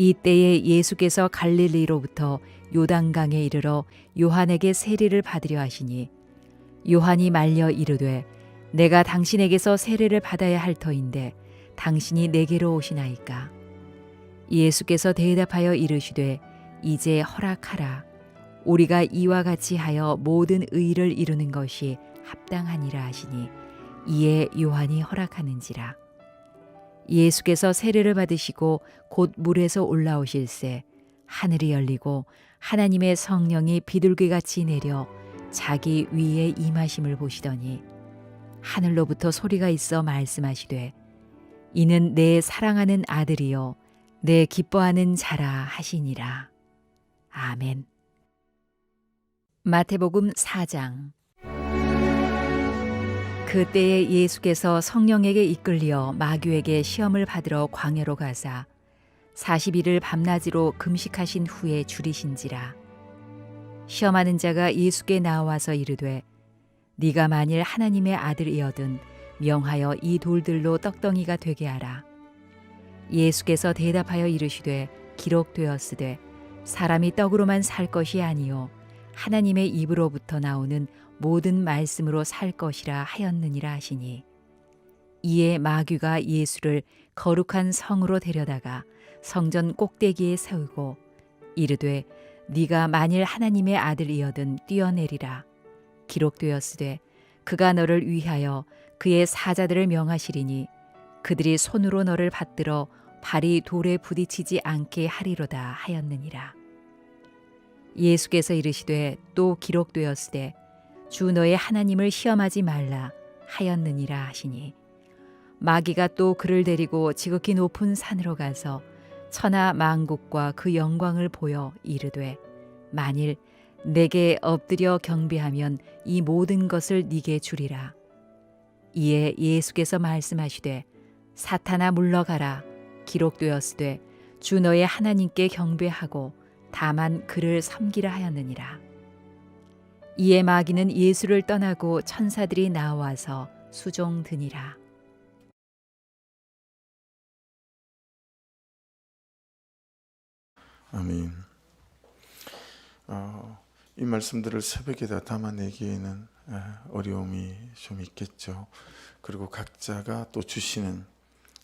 이때에 예수께서 갈릴리로부터 요단강에 이르러 요한에게 세례를 받으려 하시니 요한이 말려 이르되 내가 당신에게서 세례를 받아야 할 터인데 당신이 내게로 오시나이까. 예수께서 대답하여 이르시되 이제 허락하라. 우리가 이와 같이 하여 모든 의를 이루는 것이 합당하니라 하시니 이에 요한이 허락하는지라. 예수께서 세례를 받으시고 곧 물에서 올라오실새 하늘이 열리고 하나님의 성령이 비둘기같이 내려 자기 위에 임하심을 보시더니 하늘로부터 소리가 있어 말씀하시되 이는 내 사랑하는 아들이요 내 기뻐하는 자라 하시니라. 아멘. 마태복음 4장. 그때에 예수께서 성령에게 이끌려 마귀에게 시험을 받으러 광야로 가사 40일을 밤낮으로 금식하신 후에 줄이신지라. 시험하는 자가 예수께 나와서 이르되 네가 만일 하나님의 아들이어든 명하여 이 돌들로 떡덩이가 되게 하라. 예수께서 대답하여 이르시되 기록되었으되 사람이 떡으로만 살 것이 아니요 하나님의 입으로부터 나오는 모든 말씀으로 살 것이라 하였느니라 하시니 이에 마귀가 예수를 거룩한 성으로 데려다가 성전 꼭대기에 세우고 이르되 네가 만일 하나님의 아들이어든 뛰어내리라. 기록되었으되 그가 너를 위하여 그의 사자들을 명하시리니 그들이 손으로 너를 받들어 발이 돌에 부딪히지 않게 하리로다 하였느니라. 예수께서 이르시되 또 기록되었으되 주 너의 하나님을 시험하지 말라 하였느니라 하시니 마귀가 또 그를 데리고 지극히 높은 산으로 가서 천하 만국과 그 영광을 보여 이르되 만일 내게 엎드려 경배하면 이 모든 것을 네게 주리라. 이에 예수께서 말씀하시되 사탄아 물러가라. 기록되었으되 주 너의 하나님께 경배하고 다만 그를 섬기라 하였느니라. 이에 마귀는 예수를 떠나고 천사들이 나와서 수종드니라. 아멘. 이 말씀들을 새벽에 다 담아내기에는 어려움이 좀 있겠죠. 그리고 각자가 또 주시는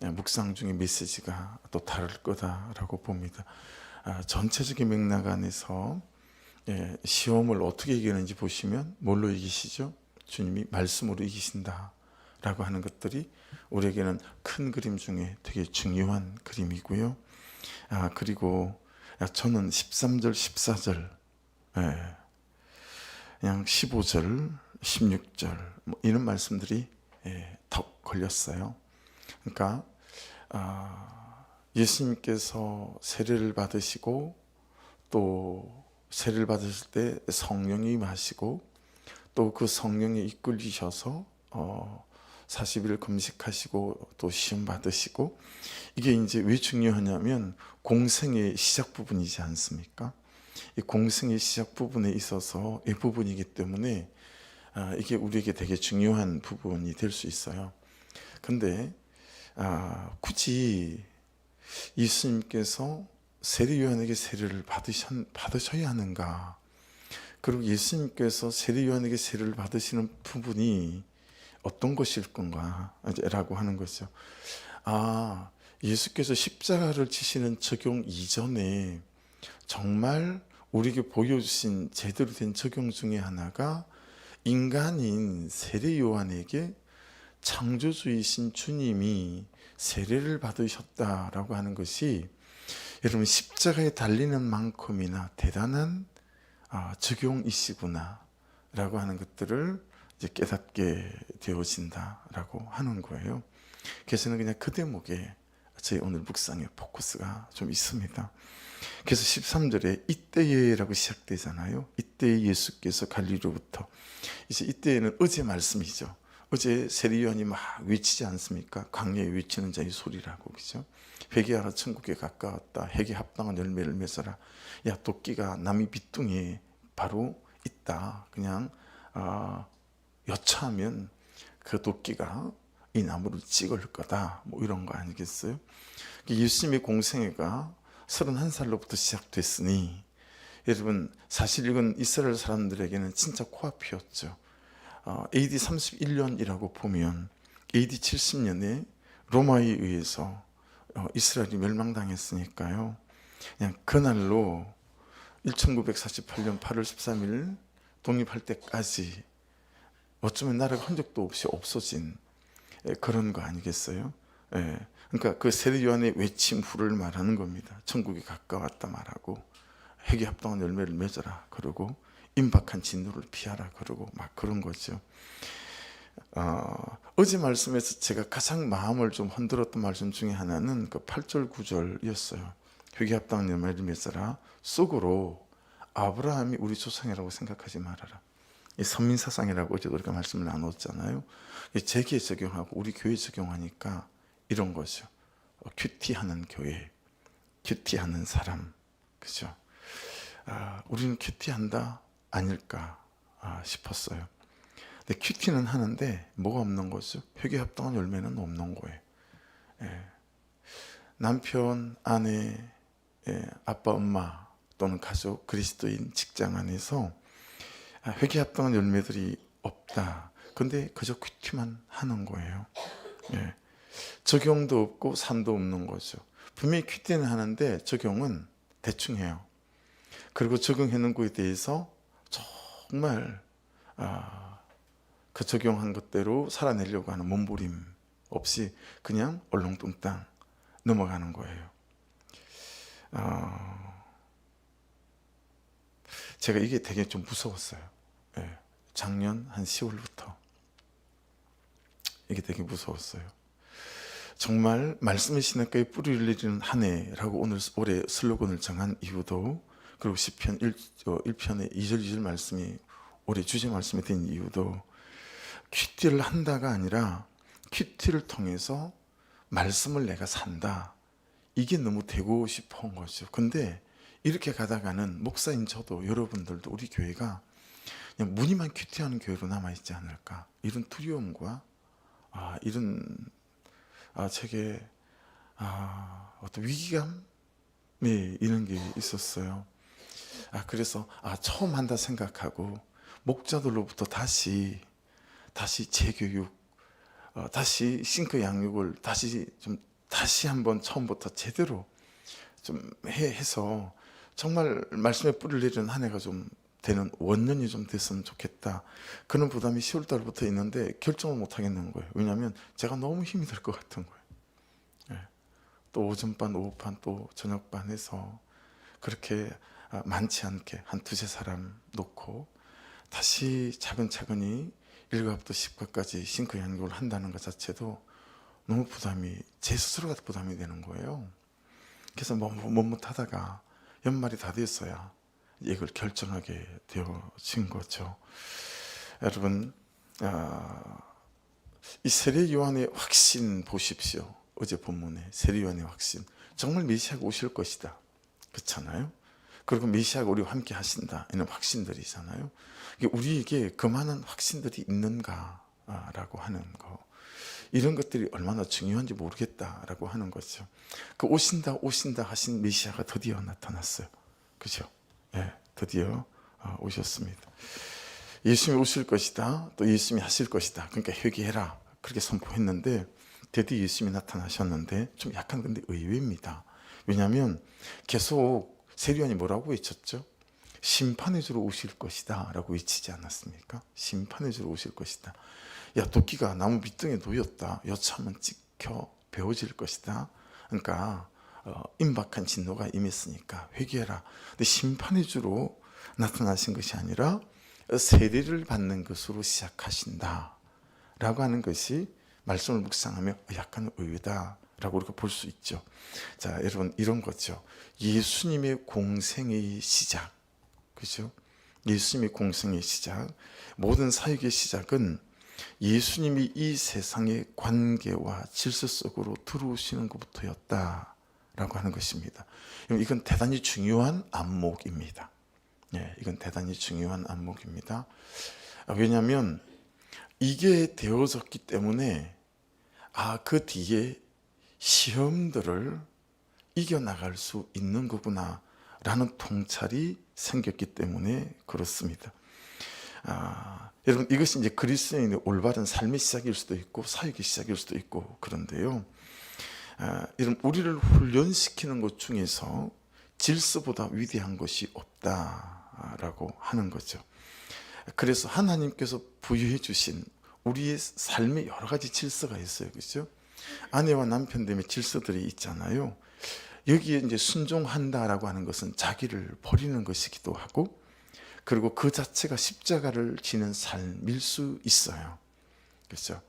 묵상 중의 메시지가 또 다를 거다라고 봅니다. 전체적인 맥락 안에서 시험을 어떻게 이기는지 보시면 뭘로 이기시죠? 주님이 말씀으로 이기신다라고 하는 것들이 우리에게는 큰 그림 중에 되게 중요한 그림이고요. 그리고 저는 13절, 14절, 그냥 15절, 16절 이런 말씀들이 더 걸렸어요. 그러니까 예수님께서 세례를 받으시고 또 세례를 받으실 때 성령이 임하시고 또 그 성령에 이끌리셔서 40일 금식하시고 또 시험 받으시고 이게 이제 왜 중요하냐면 공생의 시작 부분이지 않습니까? 이 공생의 시작 부분에 있어서 이 부분이기 때문에 이게 우리에게 되게 중요한 부분이 될 수 있어요. 근데 굳이 예수님께서 세례 요한에게 세례를 받으셔야 하는가? 그리고 예수님께서 세례 요한에게 세례를 받으시는 부분이 어떤 것일 건가? 라고 하는 거죠. 예수께서 십자가를 지시는 적용 이전에 정말 우리에게 보여주신 제대로 된 적용 중에 하나가 인간인 세례 요한에게 창조주이신 주님이 세례를 받으셨다라고 하는 것이 여러분 십자가에 달리는 만큼이나 대단한 적용이시구나 라고 하는 것들을 이제 깨닫게 되어진다라고 하는 거예요. 그래서 그냥 그 대목에 저희 오늘 묵상의 포커스가 좀 있습니다. 그래서 13절에 이때에라고 시작되잖아요. 이때 예수께서 갈릴리로부터, 이제 이때에는 어제 말씀이죠. 어제 세례 요한이 막 외치지 않습니까? 광야에 외치는 자의 소리라고, 그죠? 회개하라, 천국에 가까웠다. 회개 합당한 열매를 맺어라. 야, 도끼가 남이 빗둥이에 바로 있다. 그냥 여차하면 그 도끼가 이 나무를 찍을 거다. 뭐 이런 거 아니겠어요? 예수님의 공생애가 31살로부터 시작됐으니 여러분 사실 이건 이스라엘 사람들에게는 진짜 코앞이었죠. AD 31년이라고 보면 AD 70년에 로마에 의해서 이스라엘이 멸망당했으니까요. 그냥 그날로 1948년 8월 13일 독립할 때까지 어쩌면 나라가 흔적도 없이 없어진 그런 거 아니겠어요? 그러니까 그 세례 요한의 외침 후를 말하는 겁니다. 천국이 가까웠다 말하고 회개합당한 열매를 맺어라 그러고 임박한 진노를 피하라 그러고 막 그런 거죠. 어제 말씀에서 제가 가장 마음을 좀 흔들었던 말씀 중에 하나는 그 8절 9절이었어요. 회개합당한 열매를 맺어라. 속으로 아브라함이 우리 조상이라고 생각하지 말아라. 이 선민사상이라고 어제도 우리가 말씀을 나눴잖아요. 제기에 적용하고 우리 교회에 적용하니까 이런 거죠. 큐티하는 교회, 큐티하는 사람, 그죠? 우리는 큐티한다 아닐까 싶었어요. 근데 큐티는 하는데 뭐가 없는 거죠? 회개합당한 열매는 없는 거예요. 남편, 아내, 아빠, 엄마 또는 가족, 그리스도인, 직장 안에서 회개합당한 열매들이 없다. 근데 그저 큐티만 하는 거예요. 적용도 없고 삶도 없는 거죠. 분명히 큐티는 하는데 적용은 대충 해요. 그리고 적용해놓은 거에 대해서 정말 그 적용한 것대로 살아내려고 하는 몸부림 없이 그냥 얼렁뚱땅 넘어가는 거예요. 제가 이게 되게 좀 무서웠어요. 작년 한 10월부터 이게 되게 무서웠어요. 정말 말씀의 신학과에 뿌리를 내리는 한 해라고 올해 슬로건을 정한 이유도, 그리고 시편 1편의 2절 2절 말씀이 올해 주제 말씀이 된 이유도 큐티를 한다가 아니라 큐티를 통해서 말씀을 내가 산다. 이게 너무 되고 싶은 거죠. 근데 이렇게 가다가는 목사인 저도 여러분들도 우리 교회가 그냥 무늬만 큐티하는 교회로 남아있지 않을까, 이런 두려움과 이런 제게 어떤 위기감 이런 게 있었어요. 그래서 처음 한다 생각하고 목자들로부터 다시 재교육, 다시 싱크 양육을 다시 한번 처음부터 제대로 좀 해서 정말 말씀에 뿌리를 내리는 한 해가 좀 되는 원년이 좀 됐으면 좋겠다. 그런 부담이 10월 달부터 있는데 결정을 못 하겠는 거예요. 왜냐하면 제가 너무 힘이 들 것 같은 거예요. 또 오전반, 오후반, 또 저녁반 해서 그렇게 많지 않게 한 두세 사람 놓고 다시 차근차근히 1과부터 10과까지 싱크 양육을 한다는 것 자체도 너무 부담이, 제 스스로가 부담이 되는 거예요. 그래서 못하다가 연말이 다 됐어야 이걸 결정하게 되어진 거죠. 여러분, 이 세례 요한의 확신 보십시오. 어제 본문에 세례 요한의 확신, 정말 메시아가 오실 것이다, 그렇잖아요. 그리고 메시아가 우리와 함께 하신다, 이런 확신들이잖아요. 우리에게 그만한 확신들이 있는가라고 하는 거, 이런 것들이 얼마나 중요한지 모르겠다라고 하는 거죠. 그 오신다 하신 메시아가 드디어 나타났어요. 그죠? 드디어 오셨습니다. 예수님이 오실 것이다, 또 예수님이 하실 것이다, 그러니까 회개해라, 그렇게 선포했는데 드디어 예수님이 나타나셨는데 좀 약간 근데 의외입니다. 왜냐하면 계속 세례 요한이 뭐라고 외쳤죠? 심판의 주로 오실 것이다 라고 외치지 않았습니까? 심판의 주로 오실 것이다. 도끼가 나무 밑둥에 놓였다, 여차하면 찍혀 베어질 것이다. 그러니까 임박한 진노가 임했으니까 회개해라. 근데 심판의 주로 나타나신 것이 아니라 세례를 받는 것으로 시작하신다 라고 하는 것이 말씀을 묵상하며 약간 의외다라고 우리가 볼 수 있죠. 자, 여러분, 이런 거죠. 예수님의 공생의 시작, 그죠? 예수님의 공생의 시작, 모든 사역의 시작은 예수님이 이 세상의 관계와 질서 속으로 들어오시는 것부터였다라고 하는 것입니다. 이건 대단히 중요한 안목입니다. 이건 대단히 중요한 안목입니다. 왜냐하면 이게 되어졌기 때문에 그 뒤에 시험들을 이겨나갈 수 있는 거구나 라는 통찰이 생겼기 때문에 그렇습니다. 여러분, 이것이 이제 그리스도인의 올바른 삶의 시작일 수도 있고 사역의 시작일 수도 있고 그런데요, 여러분, 우리를 훈련시키는 것 중에서 질서보다 위대한 것이 없다라고 하는 거죠. 그래서 하나님께서 부여해 주신 우리의 삶에 여러 가지 질서가 있어요. 그렇죠? 아내와 남편 때문에 질서들이 있잖아요. 여기에 이제 순종한다라고 하는 것은 자기를 버리는 것이기도 하고, 그리고 그 자체가 십자가를 지는 삶일 수 있어요. 그렇죠?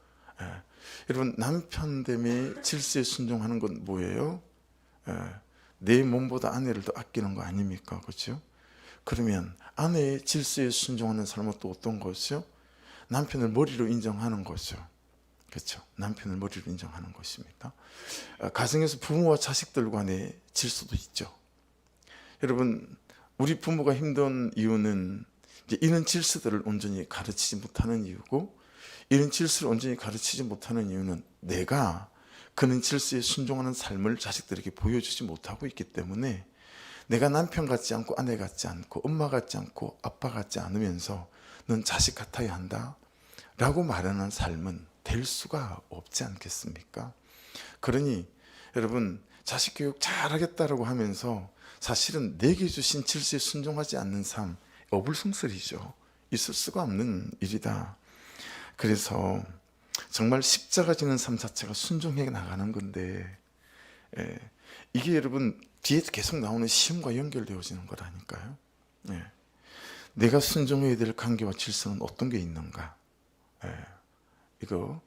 여러분, 남편 때문에 질서에 순종하는 건 뭐예요? 내 몸보다 아내를 더 아끼는 거 아닙니까? 그렇죠? 그러면 아내의 질서에 순종하는 삶은 또 어떤 것이요? 남편을 머리로 인정하는 거죠. 그렇죠? 남편을 머리로 인정하는 것입니다. 가정에서 부모와 자식들 간의 질서도 있죠. 여러분, 우리 부모가 힘든 이유는 이제 이런 질서들을 온전히 가르치지 못하는 이유고, 이런 질서를 온전히 가르치지 못하는 이유는 내가 그런 질서에 순종하는 삶을 자식들에게 보여주지 못하고 있기 때문에, 내가 남편 같지 않고 아내 같지 않고 엄마 같지 않고 아빠 같지 않으면서 넌 자식 같아야 한다 라고 말하는 삶은 될 수가 없지 않겠습니까? 그러니 여러분, 자식 교육 잘하겠다라고 하면서 사실은 내게 주신 질서에 순종하지 않는 삶, 어불성설이죠. 있을 수가 없는 일이다. 그래서 정말 십자가 지는 삶 자체가 순종해 나가는 건데, 이게 여러분 뒤에 계속 나오는 시험과 연결되어지는 거라니까요. 내가 순종해야 될 관계와 질서는 어떤 게 있는가? 이거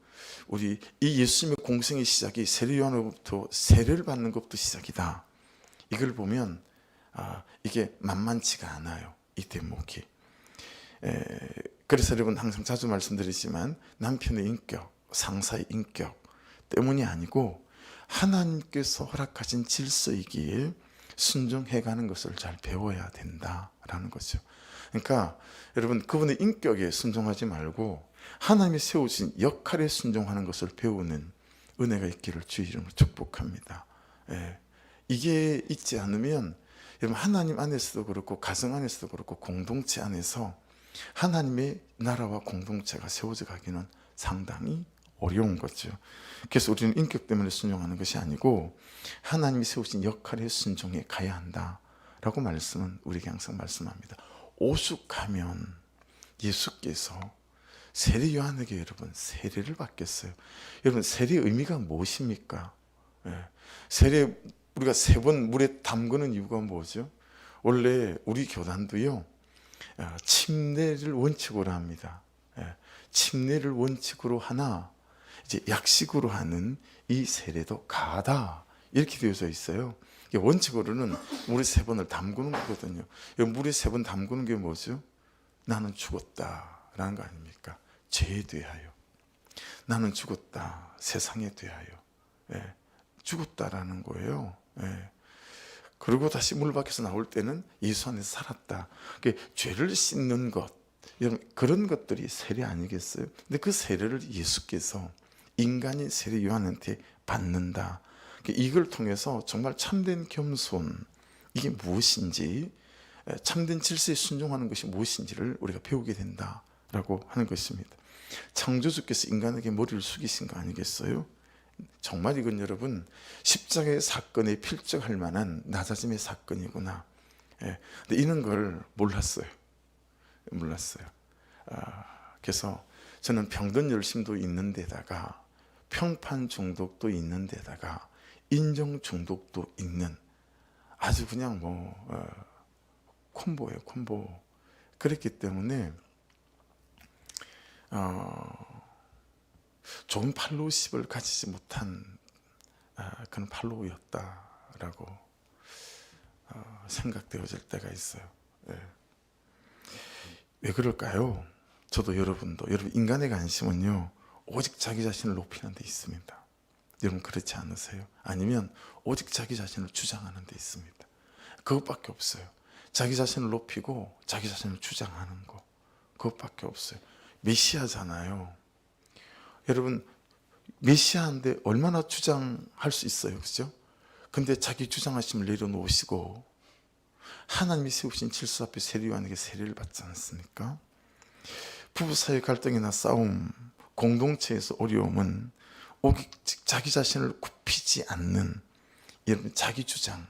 우리 이 예수님의 공생의 시작이 세례 요한으로부터 세례를 받는 것부터 시작이다. 이걸 보면 이게 만만치가 않아요. 이 대목이. 그래서 여러분, 항상 자주 말씀드리지만 남편의 인격, 상사의 인격 때문이 아니고 하나님께서 허락하신 질서이기에 순종해가는 것을 잘 배워야 된다라는 거죠. 그러니까 여러분, 그분의 인격에 순종하지 말고 하나님이 세우신 역할에 순종하는 것을 배우는 은혜가 있기를 주의 이름으로 축복합니다. 이게 있지 않으면 여러분, 하나님 안에서도 그렇고 가정 안에서도 그렇고 공동체 안에서 하나님의 나라와 공동체가 세워져 가기는 상당히 어려운 거죠. 그래서 우리는 인격 때문에 순종하는 것이 아니고 하나님이 세우신 역할에 순종해 가야 한다라고 말씀은 우리에게 항상 말씀합니다. 오죽하면 예수께서 세례 요한에게 여러분 세례를 받겠어요. 여러분, 세례의 의미가 무엇입니까? 세례, 우리가 3번 물에 담그는 이유가 뭐죠? 원래 우리 교단도요, 침례를 원칙으로 합니다. 침례를 원칙으로 하나 이제 약식으로 하는 이 세례도 가하다 이렇게 되어져 있어요. 원칙으로는 물에 3번을 담그는 거거든요. 물에 3번 담그는 게 뭐죠? 나는 죽었다라는 거 아닙니까? 죄에 대하여. 나는 죽었다, 세상에 대하여. 죽었다라는 거예요. 그리고 다시 물 밖에서 나올 때는 예수 안에서 살았다. 죄를 씻는 것, 그런 것들이 세례 아니겠어요? 근데 그 세례를 예수께서 인간이 세례 요한한테 받는다. 이걸 통해서 정말 참된 겸손, 이게 무엇인지, 참된 질서에 순종하는 것이 무엇인지를 우리가 배우게 된다라고 하는 것입니다. 창조주께서 인간에게 머리를 숙이신 거 아니겠어요? 정말 이건 여러분 십자가의 사건에 필적할 만한 낮아짐의 사건이구나. 근데 이런 걸 몰랐어요. 그래서 저는 병든 열심도 있는 데다가 평판 중독도 있는 데다가 인정 중독도 있는 아주 그냥 콤보예요, 콤보. 그랬기 때문에 좋은 팔로우십을 가지지 못한 그런 팔로우였다라고 생각되어질 때가 있어요. 왜 그럴까요? 저도 여러분도, 여러분 인간의 관심은요 오직 자기 자신을 높이는 데 있습니다. 여러분 그렇지 않으세요? 아니면 오직 자기 자신을 주장하는 데 있습니다. 그것밖에 없어요. 자기 자신을 높이고 자기 자신을 주장하는 거, 그것밖에 없어요. 메시아잖아요. 여러분 메시아인데 얼마나 주장할 수 있어요, 그죠? 근데 자기 주장하심을 내려놓으시고 하나님이 세우신 질서 앞에 세리요한에게 세례를 받지 않습니까? 부부 사이 갈등이나 싸움, 공동체에서 어려움은 오직 자기 자신을 굽히지 않는, 여러분, 자기 주장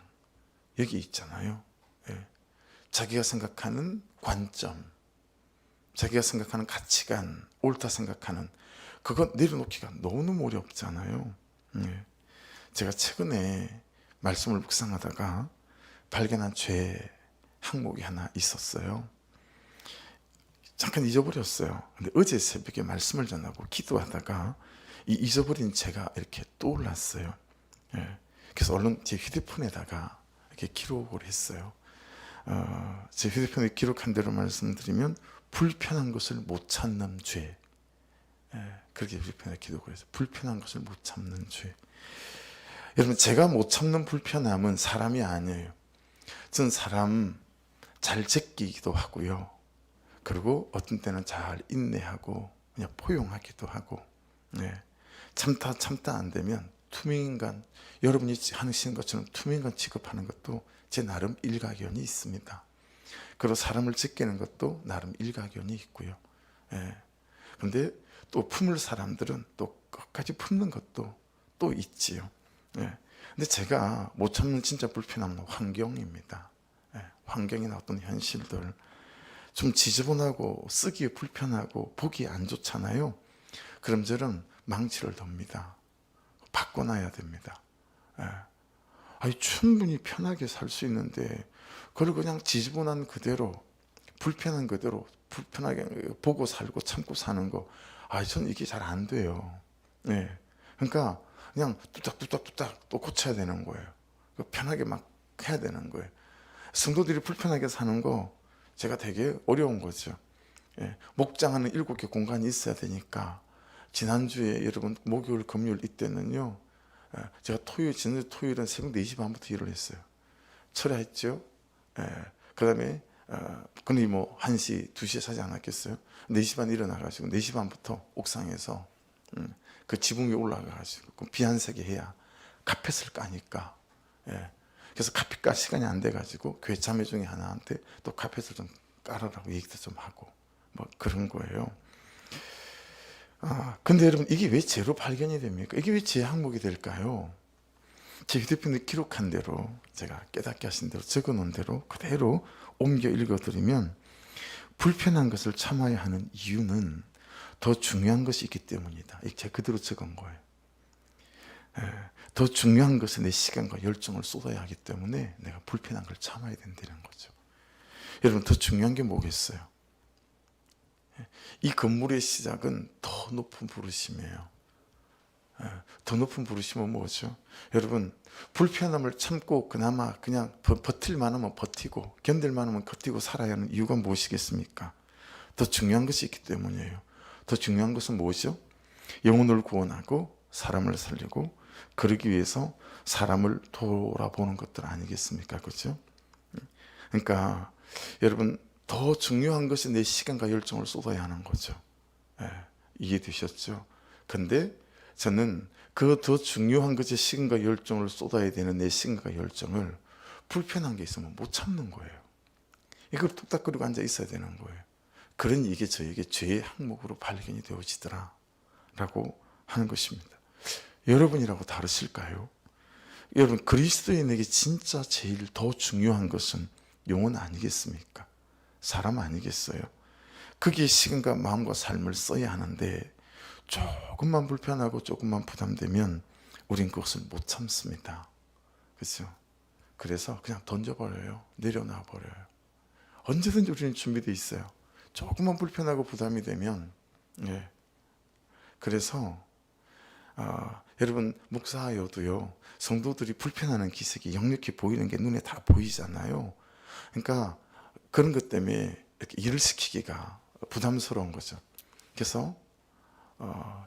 여기 있잖아요. 예. 자기가 생각하는 관점, 자기가 생각하는 가치관, 옳다 생각하는 그거 내려놓기가 너무너무 어렵잖아요. 예. 제가 최근에 말씀을 묵상하다가 발견한 죄 항목이 하나 있었어요. 잠깐 잊어버렸어요. 근데 어제 새벽에 말씀을 전하고 기도하다가 이 잊어버린 죄가 이렇게 떠올랐어요. 예. 그래서 얼른 제 휴대폰에다가 이렇게 기록을 했어요. 제 휴대폰에 기록한 대로 말씀드리면 불편한 것을 못 참는 죄. 예. 그렇게 휴대폰에 기록을 해서 불편한 것을 못 참는 죄. 여러분, 제가 못 참는 불편함은 사람이 아니에요. 전 사람 잘 제끼기도 하고요. 그리고 어떤 때는 잘 인내하고 그냥 포용하기도 하고, 네. 참다 안 되면 투명인간, 여러분이 하시는 것처럼 투명인간 취급하는 것도 제 나름 일가견이 있습니다. 그리고 사람을 제끼는 것도 나름 일가견이 있고요. 그런데 또 품을 사람들은 또 끝까지 품는 것도 또 있지요. 근데 제가 못 참는 진짜 불편함은 환경입니다. 환경이나 어떤 현실들, 좀 지저분하고 쓰기에 불편하고 보기 안 좋잖아요. 그럼 저는 망치를 듭니다. 바꿔놔야 됩니다. 아니, 충분히 편하게 살 수 있는데 그걸 그냥 지저분한 그대로, 불편한 그대로 불편하게 보고 살고 참고 사는 거, 저는 이게 잘 안 돼요. 그러니까 그냥 뚝딱뚝딱뚝딱 또 고쳐야 되는 거예요. 편하게 막 해야 되는 거예요. 성도들이 불편하게 사는 거 제가 되게 어려운 거죠. 목장하는 7개 공간이 있어야 되니까 지난주에 여러분 목요일 금요일 이때는요, 제가 지난주 토요일은 새벽 4시 반부터 일을 했어요. 철야했죠. 그 다음에 근데 뭐 1시 2시에 사지 않았겠어요. 4시 반 일어나가지고 4시 반부터 옥상에서 그 지붕 위에 올라가가지고 비 한 세게 해야 카펫을 까니까, 그래서 카펫 깔 시간이 안 돼가지고 교회 자매 중에 하나한테 또 카펫을 좀 깔으라고 얘기도 좀 하고 뭐 그런 거예요. 근데 여러분, 이게 왜 죄로 발견이 됩니까? 이게 왜 죄 항목이 될까요? 제 휴대폰에 기록한 대로, 제가 깨닫게 하신 대로 적어놓은 대로 그대로 옮겨 읽어드리면, 불편한 것을 참아야 하는 이유는 더 중요한 것이 있기 때문이다. 이게 제가 그대로 적은 거예요. 더 중요한 것에 내 시간과 열정을 쏟아야 하기 때문에 내가 불편한 걸 참아야 된다는 거죠. 여러분, 더 중요한 게 뭐겠어요? 이 건물의 시작은 더 높은 부르심이에요. 더 높은 부르심은 뭐죠? 여러분, 불편함을 참고 그나마 그냥 버틸 만하면 버티고 견딜 만하면 버티고 살아야 하는 이유가 무엇이겠습니까? 더 중요한 것이 있기 때문이에요. 더 중요한 것은 뭐죠? 영혼을 구원하고 사람을 살리고, 그러기 위해서 사람을 돌아보는 것들 아니겠습니까? 그렇죠? 그러니까 여러분, 더 중요한 것이 내 시간과 열정을 쏟아야 하는 거죠. 이해되셨죠? 근데 저는 그 더 중요한 것에 시간과 열정을 쏟아야 되는 내 시간과 열정을 불편한 게 있으면 못 참는 거예요. 이걸 뚝딱거리고 앉아 있어야 되는 거예요. 그러니 이게 저에게 죄의 항목으로 발견이 되어지더라 라고 하는 것입니다. 여러분이라고 다르실까요? 여러분, 그리스도인에게 진짜 제일 더 중요한 것은 영혼 아니겠습니까? 사람 아니겠어요? 거기에 시간과 마음과 삶을 써야 하는데, 조금만 불편하고 조금만 부담되면 우린 그것을 못 참습니다. 그렇죠? 그래서 그냥 던져버려요. 내려놔 버려요. 언제든지 우리는 준비되어 있어요. 조금만 불편하고 부담이 되면. 그래서 여러분, 목사여도요, 성도들이 불편하는 기색이 역력히 보이는 게 눈에 다 보이잖아요. 그러니까 그런 것 때문에 이렇게 일을 시키기가 부담스러운 거죠. 그래서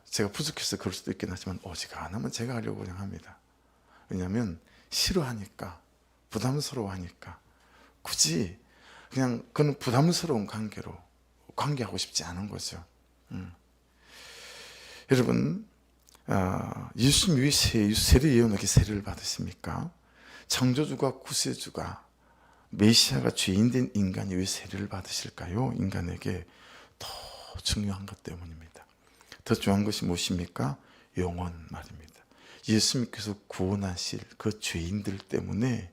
제가 부족해서 그럴 수도 있긴 하지만 어지간하면 제가 하려고 그냥 합니다. 왜냐하면 싫어하니까, 부담스러워하니까. 굳이 그냥 그는 부담스러운 관계로 관계하고 싶지 않은 거죠. 여러분, 예수님 왜 세례 요한에게 세례를 받으십니까? 창조주가 구세주가 메시아가 죄인된 인간이 왜 세례를 받으실까요? 인간에게 더 중요한 것 때문입니다. 더 중요한 것이 무엇입니까? 영원 말입니다. 예수님께서 구원하실 그 죄인들 때문에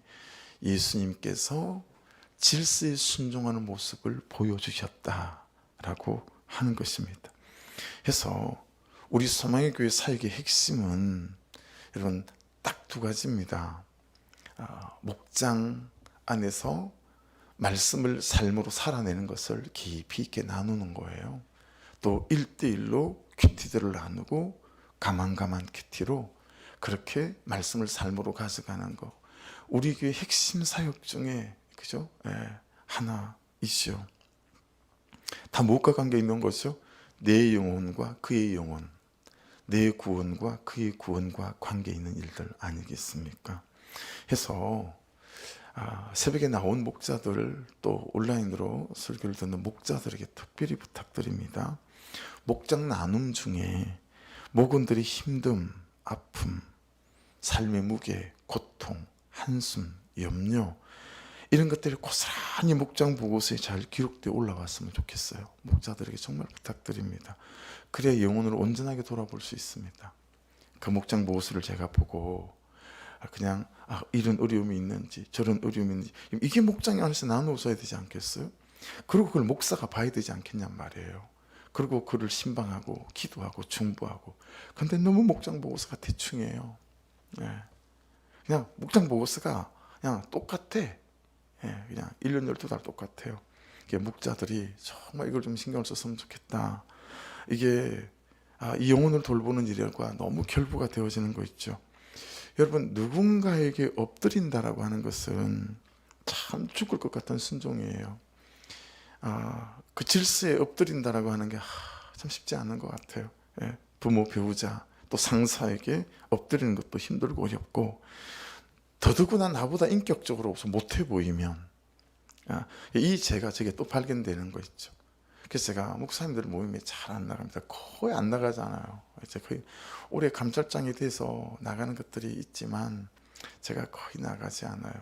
예수님께서 질서에 순종하는 모습을 보여주셨다라고 하는 것입니다. 그래서 우리 소망의 교회 사역의 핵심은 여러분 딱 두 가지입니다. 목장 안에서 말씀을 삶으로 살아내는 것을 깊이 있게 나누는 거예요. 또 1대1로 큐티들을 나누고 가만 큐티로 그렇게 말씀을 삶으로 가져가는 거. 우리 교회 핵심 사역 중에 그죠? 하나이죠. 다 무엇과 관계 있는 거죠? 내 영혼과 그의 영혼, 내 구원과 그의 구원과 관계 있는 일들 아니겠습니까? 해서 새벽에 나온 목자들 또 온라인으로 설교를 듣는 목자들에게 특별히 부탁드립니다. 목장 나눔 중에 목원들의 힘듦, 아픔, 삶의 무게, 고통, 한숨, 염려 이런 것들이 고스란히 목장 보고서에 잘 기록되어 올라왔으면 좋겠어요. 목자들에게 정말 부탁드립니다. 그래야 영혼을 온전하게 돌아볼 수 있습니다. 그 목장 보고서를 제가 보고 그냥 이런 어려움이 있는지 저런 어려움이 있는지 이게 목장 안에서 나누어져야 되지 않겠어요? 그리고 그걸 목사가 봐야 되지 않겠냔 말이에요. 그리고 그를 신방하고 기도하고 중보하고. 근데 너무 목장 보고서가 대충이에요. 그냥 목장 보고서가 그냥 똑같아. 그냥 1년 12달 똑같아요. 이게 목자들이 정말 이걸 좀 신경을 썼으면 좋겠다. 이게 이 영혼을 돌보는 일과 너무 결부가 되어지는 거 있죠. 여러분 누군가에게 엎드린다라고 하는 것은 참 죽을 것 같은 순종이에요. 그 질서에 엎드린다라고 하는 게 참 쉽지 않은 것 같아요. 부모, 배우자, 또 상사에게 엎드리는 것도 힘들고 어렵고 더더구나 나보다 인격적으로 못해 보이면 이 제가 저게 또 발견되는 거 있죠. 그래서 제가 목사님들 모임에 잘 안 나갑니다. 거의 안 나가잖아요. 이제 거의 올해 감찰장이 돼서 나가는 것들이 있지만 제가 거의 나가지 않아요.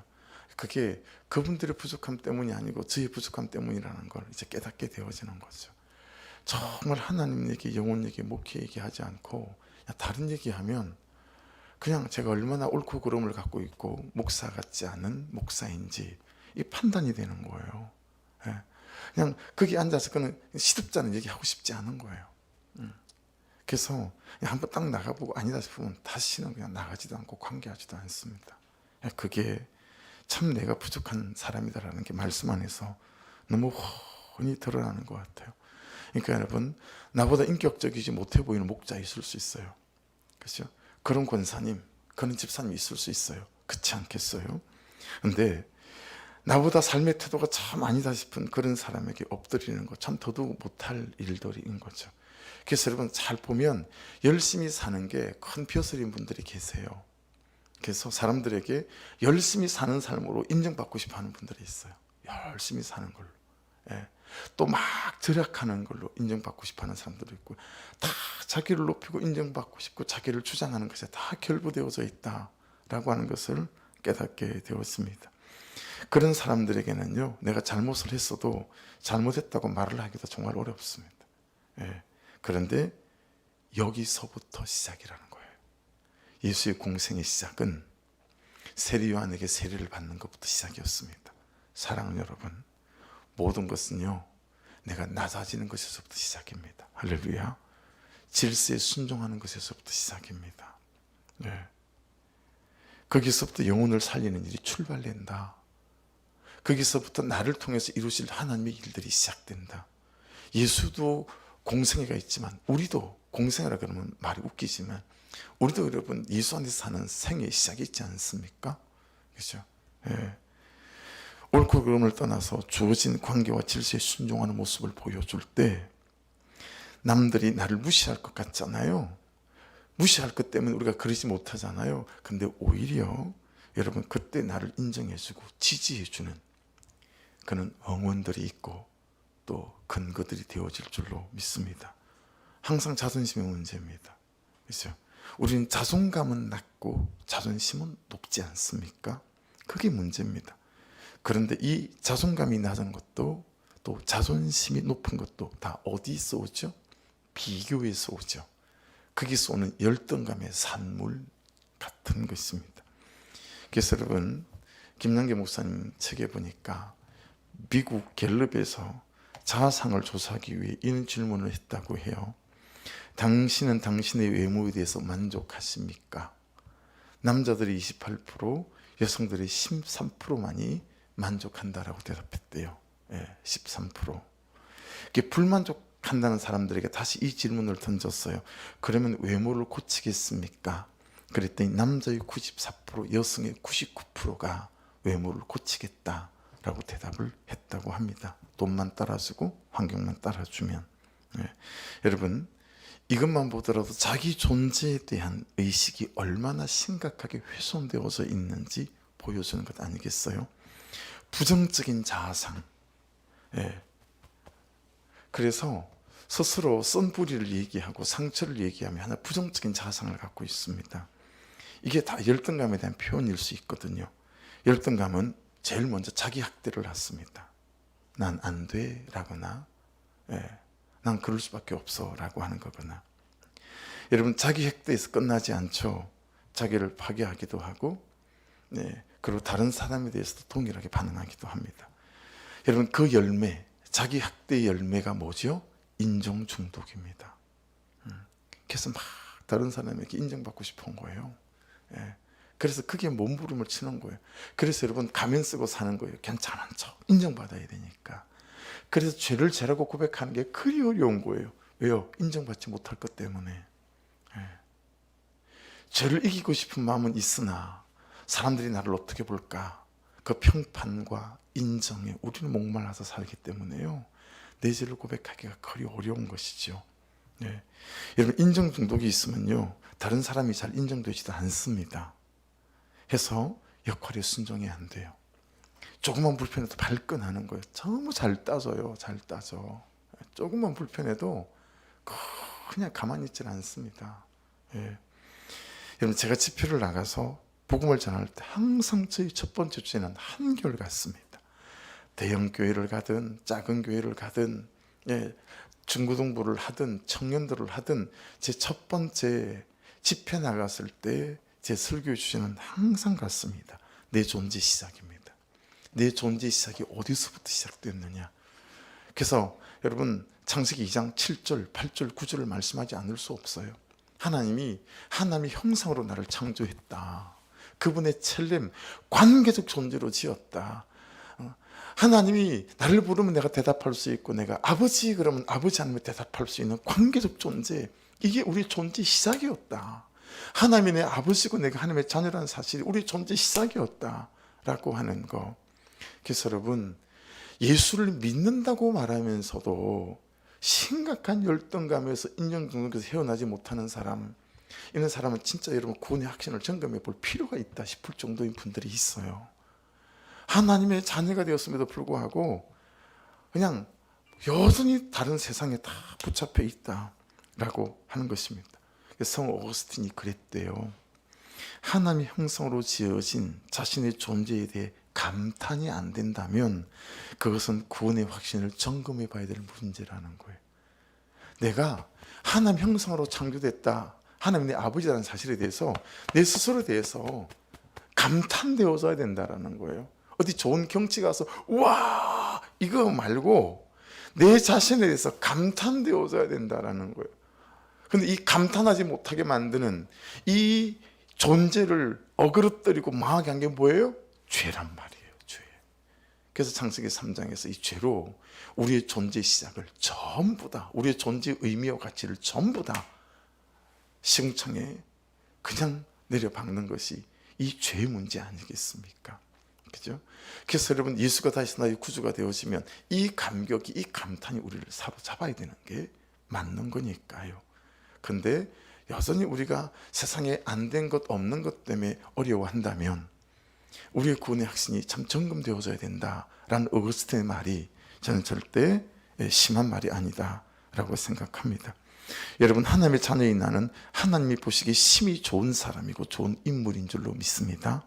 그게 그분들의 부족함 때문이 아니고 저의 부족함 때문이라는 걸 이제 깨닫게 되어지는 거죠. 정말 하나님 얘기, 영혼 얘기, 목회 얘기하지 않고 다른 얘기하면 그냥 제가 얼마나 옳고 그름을 갖고 있고 목사 같지 않은 목사인지 이 판단이 되는 거예요. 그냥 거기 앉아서 그는 시덥잖은 얘기하고 싶지 않은 거예요. 그래서 한번 딱 나가보고 아니다 싶으면 다시는 그냥 나가지도 않고 관계하지도 않습니다. 그게 참 내가 부족한 사람이다라는 게 말씀 안에서 너무 훤히 드러나는 것 같아요. 그러니까 여러분 나보다 인격적이지 못해 보이는 목자 있을 수 있어요. 그렇죠? 그런 권사님, 그런 집사님 있을 수 있어요. 그렇지 않겠어요? 근데 나보다 삶의 태도가 참 아니다 싶은 그런 사람에게 엎드리는 거 참 더더욱 못할 일들인 거죠. 그래서 여러분 잘 보면 열심히 사는 게 큰 벼슬인 분들이 계세요. 그래서 사람들에게 열심히 사는 삶으로 인정받고 싶어 하는 분들이 있어요. 열심히 사는 걸로. 또 막 절약하는 걸로 인정받고 싶어 하는 사람들도 있고 다 자기를 높이고 인정받고 싶고 자기를 주장하는 것에 다 결부되어져 있다라고 하는 것을 깨닫게 되었습니다. 그런 사람들에게는요 내가 잘못을 했어도 잘못했다고 말을 하기도 정말 어렵습니다. 그런데 여기서부터 시작이라는 거예요. 예수의 공생의 시작은 세리 요한에게 세례를 받는 것부터 시작이었습니다. 사랑하는 여러분, 모든 것은요 내가 낮아지는 것에서부터 시작입니다. 할렐루야. 질서에 순종하는 것에서부터 시작입니다. 거기서부터 영혼을 살리는 일이 출발된다. 거기서부터 나를 통해서 이루실 하나님의 일들이 시작된다. 예수도 공생애가 있지만 우리도 공생애라 그러면 말이 웃기지만 우리도 여러분 예수 안에서 사는 생애의 시작이 있지 않습니까? 그렇죠? 옳고 그름을 떠나서 주어진 관계와 질서에 순종하는 모습을 보여줄 때 남들이 나를 무시할 것 같잖아요. 무시할 것 때문에 우리가 그러지 못하잖아요. 근데 오히려 여러분 그때 나를 인정해주고 지지해주는 그런 응원들이 있고 또 근거들이 되어질 줄로 믿습니다. 항상 자존심의 문제입니다. 그렇죠? 우리는 자존감은 낮고 자존심은 높지 않습니까? 그게 문제입니다. 그런데 이 자존감이 낮은 것도 또 자존심이 높은 것도 다 어디서 오죠? 비교에서 오죠. 거기서 오는 열등감의 산물 같은 것입니다. 그래서 여러분, 김남기 목사님 책에 보니까 미국 갤럽에서 자아상을 조사하기 위해 이런 질문을 했다고 해요. 당신은 당신의 외모에 대해서 만족하십니까? 남자들이 28%, 여성들이 13%만이 만족한다라고 대답했대요. 13%. 이게 불만족한다는 사람들에게 다시 이 질문을 던졌어요. 그러면 외모를 고치겠습니까? 그랬더니 남자의 94%, 여성의 99%가 외모를 고치겠다라고 대답을 했다고 합니다. 돈만 따라주고 환경만 따라주면. 여러분, 이것만 보더라도 자기 존재에 대한 의식이 얼마나 심각하게 훼손되어져 있는지 보여주는 것 아니겠어요? 부정적인 자아상. 그래서 스스로 쓴뿌리를 얘기하고 상처를 얘기하며 하나 부정적인 자아상을 갖고 있습니다. 이게 다 열등감에 대한 표현일 수 있거든요. 열등감은 제일 먼저 자기 학대를 했습니다. 난 안 돼 라거나 난 그럴 수밖에 없어 라고 하는 거거나. 여러분, 자기 학대에서 끝나지 않죠. 자기를 파괴하기도 하고 그리고 다른 사람에 대해서도 동일하게 반응하기도 합니다. 여러분, 그 열매, 자기 학대의 열매가 뭐죠? 인정 중독입니다. 그래서 막 다른 사람에게 인정받고 싶은 거예요. 그래서 그게 몸부림을 치는 거예요. 그래서 여러분, 가면 쓰고 사는 거예요. 괜찮은 척, 인정받아야 되니까. 그래서 죄를 죄라고 고백하는 게 그리 어려운 거예요. 왜요? 인정받지 못할 것 때문에. 죄를 이기고 싶은 마음은 있으나 사람들이 나를 어떻게 볼까? 그 평판과 인정에 우리는 목말라서 살기 때문에요. 내 죄를 고백하기가 그리 어려운 것이죠. 여러분, 인정 중독이 있으면요, 다른 사람이 잘 인정되지도 않습니다. 해서 역할에 순종이 안 돼요. 조금만 불편해도 발끈하는 거예요. 너무 잘 따져요. 잘 따져. 조금만 불편해도 그냥 가만히 있질 않습니다. 여러분, 제가 집회를 나가서 복음을 전할 때 항상 저희 첫 번째 주제는 한결 같습니다. 대형 교회를 가든 작은 교회를 가든 중고등부를 하든 청년들을 하든 제 첫 번째 집회 나갔을 때 제 설교 주제는 항상 같습니다. 내 존재 시작입니다. 내 존재 시작이 어디서부터 시작됐느냐. 그래서 여러분, 창세기 2장 7절, 8절, 9절을 말씀하지 않을 수 없어요. 하나님의 형상으로 나를 창조했다. 그분의 첼렘, 관계적 존재로 지었다. 하나님이 나를 부르면 내가 대답할 수 있고, 내가 아버지 그러면 아버지 아니면 대답할 수 있는 관계적 존재, 이게 우리 존재 시작이었다. 하나님이 내 아버지고 내가 하나님의 자녀라는 사실이 우리 존재 시작이었다 라고 하는 거. 그래서 여러분, 예수를 믿는다고 말하면서도 심각한 열등감에서 인정 중독에서 헤어나지 못하는 사람, 이런 사람은 진짜 여러분 구원의 확신을 점검해 볼 필요가 있다 싶을 정도인 분들이 있어요. 하나님의 자녀가 되었음에도 불구하고 그냥 여전히 다른 세상에 다 붙잡혀 있다라고 하는 것입니다. 성 어거스틴이 그랬대요. 하나님의 형상으로 지어진 자신의 존재에 대해 감탄이 안 된다면 그것은 구원의 확신을 점검해 봐야 될 문제라는 거예요. 내가 하나님 형상으로 창조됐다, 하나님 내 아버지라는 사실에 대해서 내 스스로에 대해서 감탄되어져야 된다라는 거예요. 어디 좋은 경치 가서 우와 이거 말고 내 자신에 대해서 감탄되어져야 된다라는 거예요. 근데 이 감탄하지 못하게 만드는 이 존재를 어그러뜨리고 망하게 한 게 뭐예요? 죄란 말이에요. 죄. 그래서 창세기 3장에서 이 죄로 우리의 존재 시작을 전부 다, 우리의 존재 의미와 가치를 전부 다 시궁창에 그냥 내려박는 것이 이 죄의 문제 아니겠습니까? 그죠? 그래서 여러분, 예수가 다시 나의 구주가 되어지면 이 감격이, 이 감탄이 우리를 사로잡아야 되는 게 맞는 거니까요. 근데 여전히 우리가 세상에 안 된 것, 없는 것 때문에 어려워한다면 우리의 구원의 확신이 참 점검되어져야 된다라는 어거스틴의 말이 저는 절대 심한 말이 아니다라고 생각합니다. 여러분, 하나님의 자녀인 나는 하나님이 보시기에 심히 좋은 사람이고 좋은 인물인 줄로 믿습니다.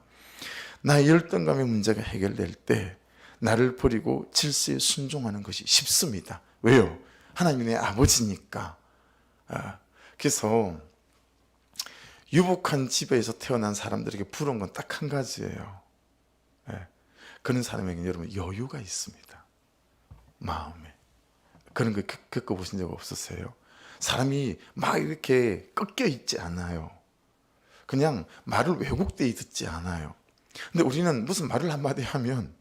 나의 열등감의 문제가 해결될 때 나를 버리고 질서에 순종하는 것이 쉽습니다. 왜요? 하나님이 내 아버지니까. 그래서 유복한 집에서 태어난 사람들에게 부러운 건 딱 한 가지예요. 그런 사람에게는 여러분 여유가 있습니다. 마음에. 그런 거 겪어보신 적 없으세요? 사람이 막 이렇게 꺾여 있지 않아요. 그냥 말을 왜곡되어 듣지 않아요. 근데 우리는 무슨 말을 한마디 하면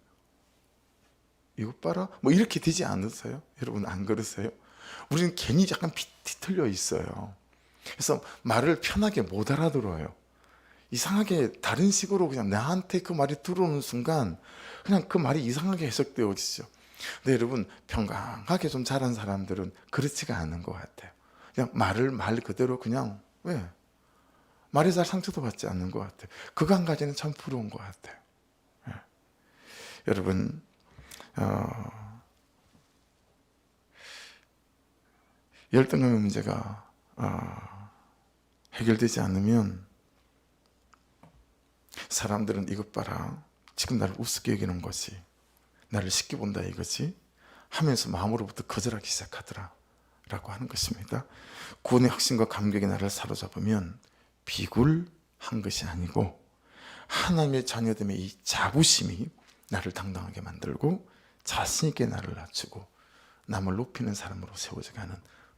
이것 봐라 뭐 이렇게 되지 않으세요? 여러분 안 그러세요? 우리는 괜히 약간 뒤틀려 있어요. 그래서 말을 편하게 못 알아들어요. 이상하게 다른 식으로 그냥 나한테 그 말이 들어오는 순간 그냥 그 말이 이상하게 해석되어지죠. 근데 여러분 평강하게 좀 자란 사람들은 그렇지가 않은 것 같아요. 그냥 말을 말 그대로 그냥 왜 말에 잘 상처도 받지 않는 것 같아요. 그거 한 가지는 참 부러운 것 같아요. 여러분 열등감의 문제가 해결되지 않으면 사람들은 이것 봐라 지금 나를 우습게 여기는 것이 나를 쉽게 본다 이거지 하면서 마음으로부터 거절하기 시작하더라 라고 하는 것입니다. 구원의 확신과 감격이 나를 사로잡으면 비굴한 것이 아니고 하나님의 자녀됨의 이 자부심이 나를 당당하게 만들고 자신 있게 나를 낮추고 남을 높이는 사람으로 세워져가는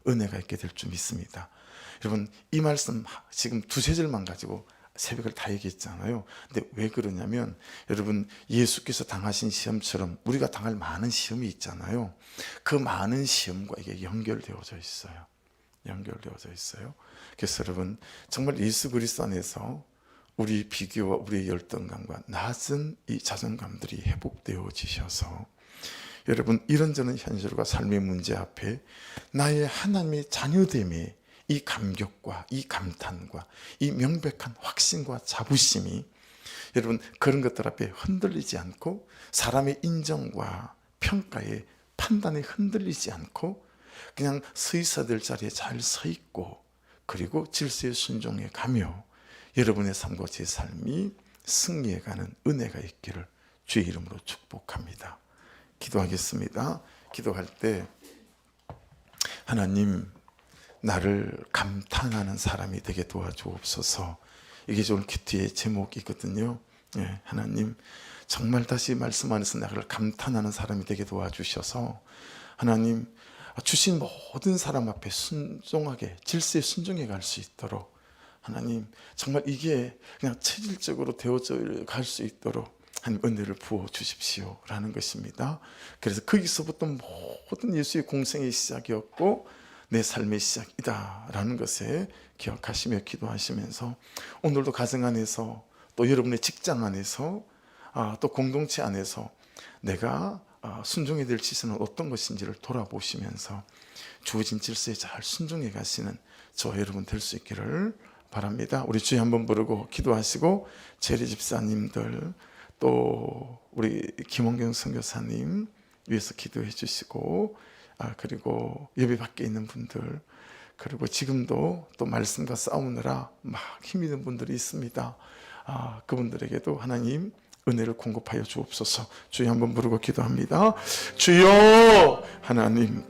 은혜가 있게 될 줄 믿습니다. 여러분 이 말씀 지금 두세 절만 가지고 새벽을 다 얘기했잖아요. 근데 왜 그러냐면 여러분 예수께서 당하신 시험처럼 우리가 당할 많은 시험이 있잖아요. 그 많은 시험과 이게 연결되어져 있어요. 연결되어져 있어요. 그래서 여러분 정말 예수 그리스도 안에서 우리 비교와 우리의 열등감과 낮은 이 자존감들이 회복되어지셔서 여러분 이런저런 현실과 삶의 문제 앞에 나의 하나님의 자녀됨에 이 감격과 이 감탄과 이 명백한 확신과 자부심이 여러분 그런 것들 앞에 흔들리지 않고 사람의 인정과 평가에 판단에 흔들리지 않고 그냥 서 있어야 될 자리에 잘 서 있고 그리고 질서에 순종해 가며 여러분의 삶과 제 삶이 승리해 가는 은혜가 있기를 주의 이름으로 축복합니다. 기도하겠습니다. 기도할 때 하나님 나를 감탄하는 사람이 되게 도와주옵소서. 이게 오늘 큐티의 제목이거든요. 하나님 정말 다시 말씀 안에서 나를 감탄하는 사람이 되게 도와주셔서 하나님 주신 모든 사람 앞에 순종하게 질서에 순종해 갈 수 있도록 하나님 정말 이게 그냥 체질적으로 되어져 갈 수 있도록 하나님 은혜를 부어 주십시오 라는 것입니다. 그래서 거기서부터 모든 예수의 공생의 시작이었고 내 삶의 시작이다 라는 것에 기억하시며 기도하시면서 오늘도 가정 안에서 또 여러분의 직장 안에서 또 공동체 안에서 내가 순종해야 될 지시는 어떤 것인지를 돌아보시면서 주어진 질서에 잘 순종해 가시는 저와 여러분 될 수 있기를 바랍니다. 우리 주여 한번 부르고 기도하시고 재리 집사님들 또 우리 김원경 선교사님 위해서 기도해 주시고 그리고 예배 밖에 있는 분들 그리고 지금도 또 말씀과 싸우느라 막 힘이 든 분들이 있습니다. 그분들에게도 하나님 은혜를 공급하여 주옵소서. 주여 한번 부르고 기도합니다. 주여 하나님